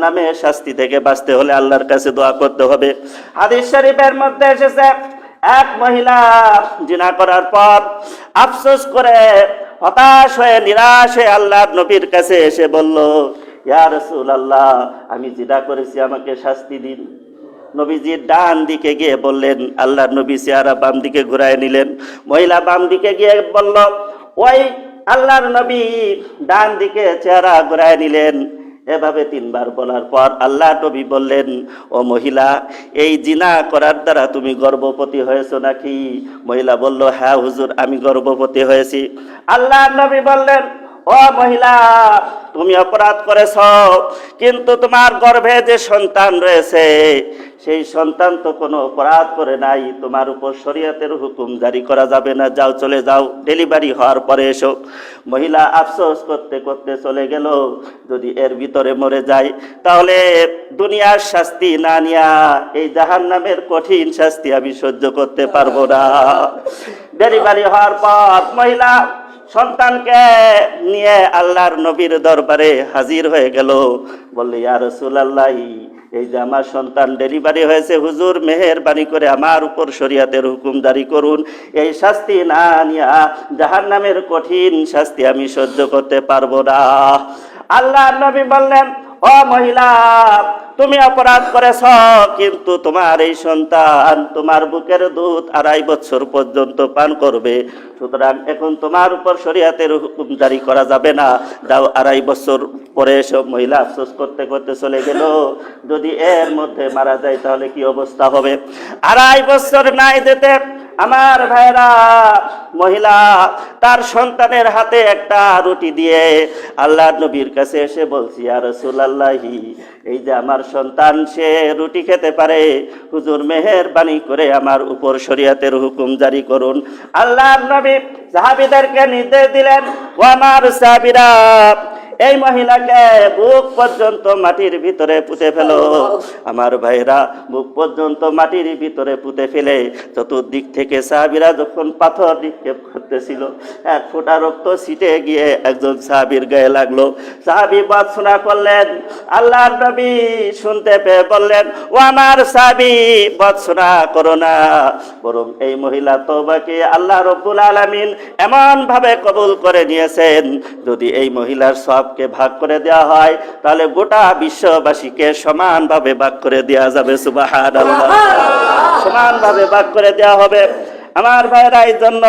নামে শাস্তি থেকে বাঁচতে হলে আল্লাহর কাছে দোয়া করতে হবে। হাদিস শরীফের মধ্যে এসেছে, এক মহিলা জিনা করার পর আফসোস করে হতাশ হয়ে নিরাশ হয়ে আল্লাহর নবীর কাছে এসে বলল, ইয়া রাসূলুল্লাহ, আমি জিনা করেছি, আমাকে শাস্তি দিন। নবীজির ডান দিকে গিয়ে বললেন, আল্লাহর নবী চেহারা বাম দিকে ঘুরায় নিলেন। মহিলা বাম দিকে গিয়ে বলল, ওই আল্লাহর নবী ডান দিকে চেহারা ঘুরায় নিলেন। এভাবে 3 বার বলার পর আল্লাহর নবী বললেন, ও মহিলা, এই জিনা করার দ্বারা তুমি গর্ভবতী হয়েছো নাকি? মহিলা বলল, হ্যাঁ হুজুর, আমি গর্ভবতী হয়েছি। আল্লাহর নবী বললেন, ও মহিলা, তুমি অপরাধ করেছ, কিন্তু তোমার গর্ভে যে সন্তান রয়েছে সেই সন্তান তো কোনো অপরাধ করে নাই, তোমার উপর শরীয়তের হুকুম জারি করা যাবে না, যাও চলে যাও, ডেলিভারি হওয়ার পরে এসো। মহিলা আফসোস করতে করতে চলে গেল, যদি এর ভিতরে মরে যায় তাহলে দুনিয়ার শাস্তি না নিয়া এই জাহান্নামের কঠিন শাস্তি আমি সহ্য করতে পারবো না। ডেলিভারি হওয়ার পর মহিলা সন্তানকে নিয়ে আল্লাহর নবীর দরবারে হাজির হয়ে গেল। বললে, ইয়া রাসূলুল্লাহ, এই যে আমার সন্তান ডেলিভারি হয়েছে, হুজুর মেহেরবানি করে আমার উপর শরীয়তের হুকুম জারি করুন, এই শাস্তি না নিয়া জাহান্নামের কঠিন শাস্তি আমি সহ্য করতে পারবো না। আল্লাহর নবী বললেন, ও মহিলা, তুমি অপরাধ করেছ, কিন্তু তোমার এই সন্তান তোমার বুকের দুধ 2.5 বছর পর্যন্ত পান করবে, সুতরাং এখন তোমার উপর শরীয়তের হুকুম জারি করা যাবে না, যাও 2.5 বছর পরে এসো। মহিলা আফসোস করতে করতে চলে গেল, যদি এর মধ্যে মারা যায় তাহলে কি অবস্থা হবে। 2.5 বছর নাই যেতে আমার ভাইরা, মহিলা তার সন্তানের হাতে একটা রুটি দিয়ে আল্লাহর নবীর কাছে এসে বলছি, ইয়া রাসূলুল্লাহ, এই যে আমার সন্তান সে রুটি খেতে পারে, হুজুর মেহেরবানি করে আমার উপর শরীয়তের হুকুম জারি করুন। আল্লাহর নবী সাহাবীদেরকে নির্দেশ দিলেন, ও আমার সাহাবীরা, এই মহিলাকে বুক পর্যন্ত মাটির ভিতরে পুঁতে ফেলো। আমার ভাইরা বুক পর্যন্ত মাটির ভিতরে পুঁতে ফেলে চতুর্দিক থেকে সাহাবীরা যখন পাথর নিক্ষেপ করতেছিল, 1 ফোঁটা রক্ত ছিটে গিয়ে একজন সাহাবীর গায়ে লাগলো। সাহাবী বর্ণনা করলেন, আল্লাহর নবী শুনতে পেয়ে বললেন, ও আমার সাহাবী, বর্ণনা করো না, বরং এই মহিলা তওবাকে আল্লাহ রাব্বুল আলামিন এমন ভাবে কবুল করে নিয়েছেন, যদি এই মহিলার সবকে ভাগ করে দেওয়া হয় তাহলে গোটা বিশ্ববাসীকে সমানভাবে ভাগ করে দেওয়া যাবে। সুবহানাল্লাহ, সমানভাবে ভাগ করে দেওয়া হবে। আমার ভাইরা, এই জন্য